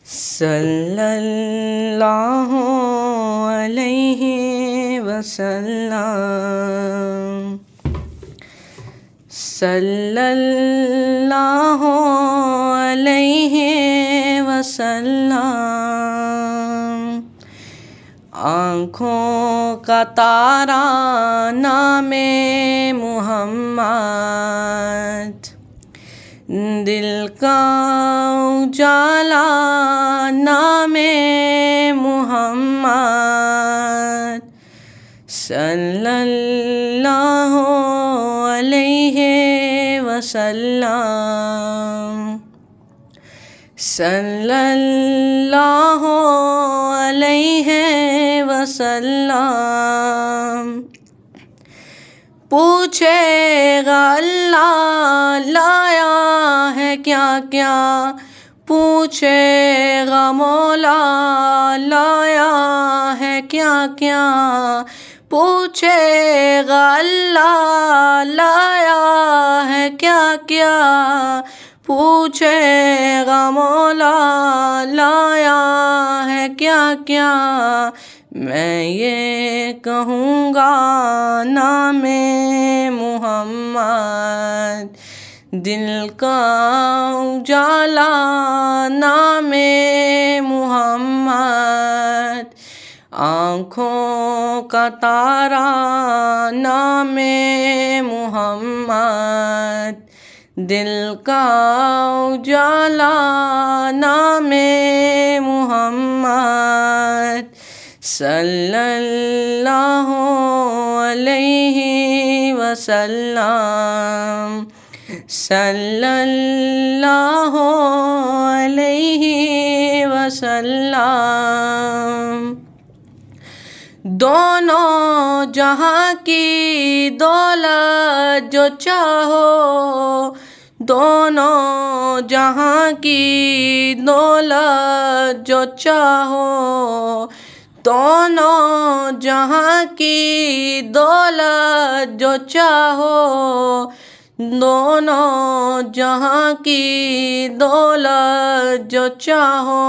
صلی اللہ علیہ وسلم، صلی اللہ علیہ وسلم۔ آنکھوں کا تارا نام محمد، دل کا اجالا نام محمد، صلی اللہ علیہ وسلم، صلی اللہ علیہ وسلم۔ پوچھے گا اللہ لایا ہے کیا کیا، پوچھے گا مولا لایا ہے کیا کیا، پوچھے گا اللہ لایا ہے کیا کیا، پوچھے گا مولا لایا ہے کیا کیا۔ میں یہ کہوں گا نام محمد، دل کا اجالا نام محمد، آنکھوں کا تارا نام محمد، دل کا اجالا نام محمد، صلی اللہ علیہ وسلم، صلی اللہ علیہ وسلم۔ دونوں جہاں کی دولت جو چاہو، دونوں جہاں کی دولت جو چاہو، دونوں جہاں کی دولت جو چاہو، دونوں جہاں کی دولت جو چاہو،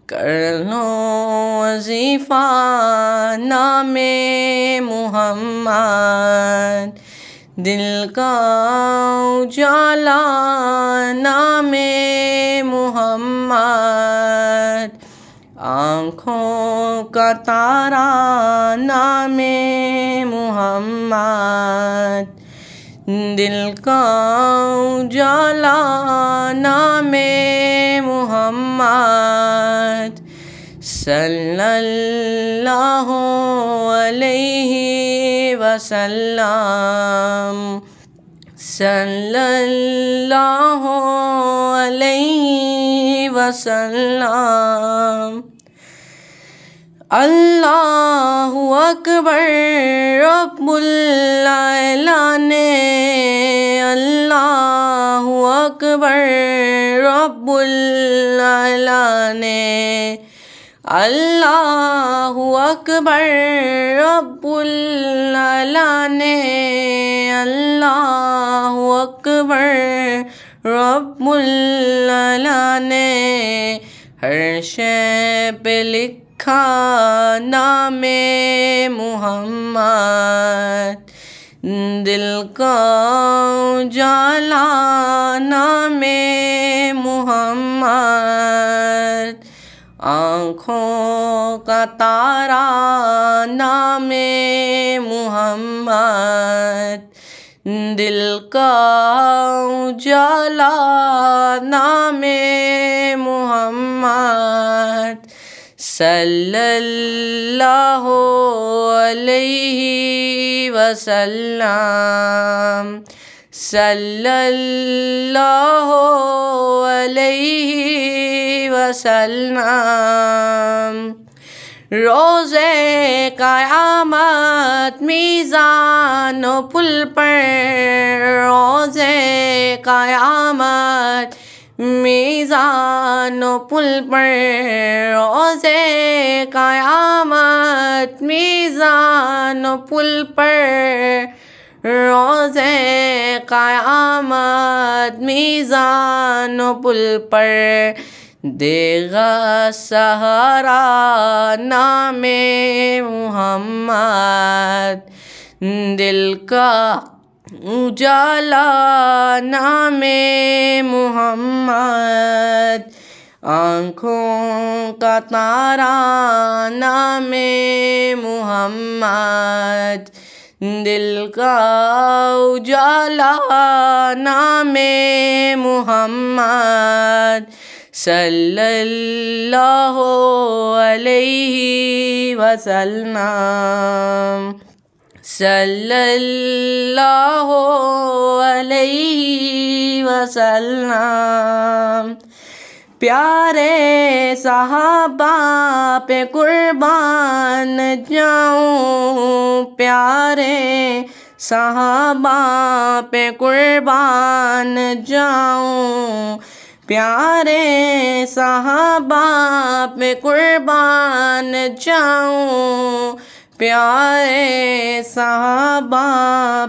کر لو وظیفہ نام محمد، دل کا اجالا نام محمد، آنکھوں کا تارا نام محمد، دل کا اجالا نام محمد، صلی اللہ علیہ وسلم، صلی اللہ علیہ وسلم۔ اللہ اکبر رب العالمین، اللہ اکبر رب العالمین، اللہ اکبر رب العالمین، اللہ اکبر رب العالمین۔ ہر شے پہ لکھا نام محمد، دل کا اجالا نام محمد، آنکھوں کا تارا نام محمد، دل کا اجالا نام محمد، صلی اللہ علیہ وسلم، صلی اللہ علیہ وسلم۔ روز قیامت میزان و پل پر، روز قیامت میزان و پل پر، روز قیامت میزان و پل پر، روز قیامت میزان و پل پر دے گا سہارا نام محمد، دل کا اجالا نام محمد، آنکھوں کا تارا نام محمد، دل کا اجالا نام محمد، صلی اللہ علیہ وسلم، صلی اللہ علیہ وسلم۔ پیارے صحابہ پہ قربان جاؤں، پیارے صحابہ پہ قربان جاؤں، پیارے صحابہ پہ قربان جاؤں، پیارے صحابہ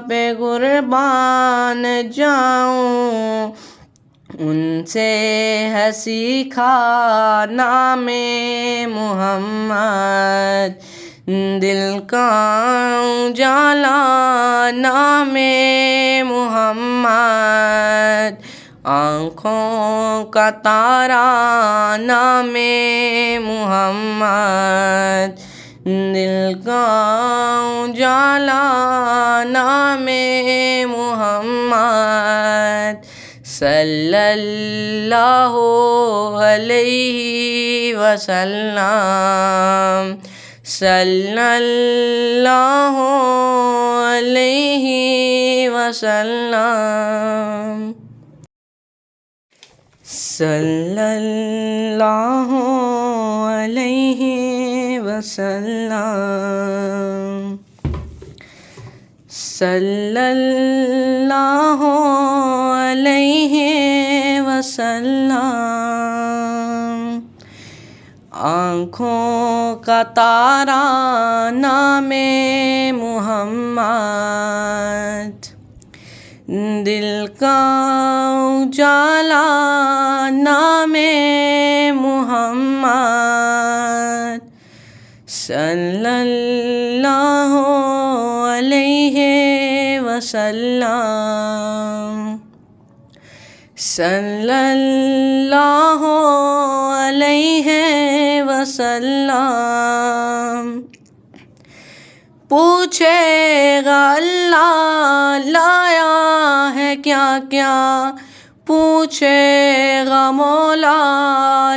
پہ قربان جاؤں، ان سے ہے سیکھا نام محمد، دل کا اجالا نام محمد، آنکھوں کا تارا نام محمد، دل کا اجالا نام محمد، صلی اللہ علیہ وسلم، صلی اللہ علیہ وسلم، صلی اللہ علیہ وسلم، صلی اللہ علیہ وسلم، آنکھوں کا تارا نام محمد، دل کا اجالا نام محمد، صلی اللہ علیہ وسلم، صلی اللہ علیہ وسلم۔ پوچھے گا اللہ لایا ہے کیا کیا، پوچھے گا مولا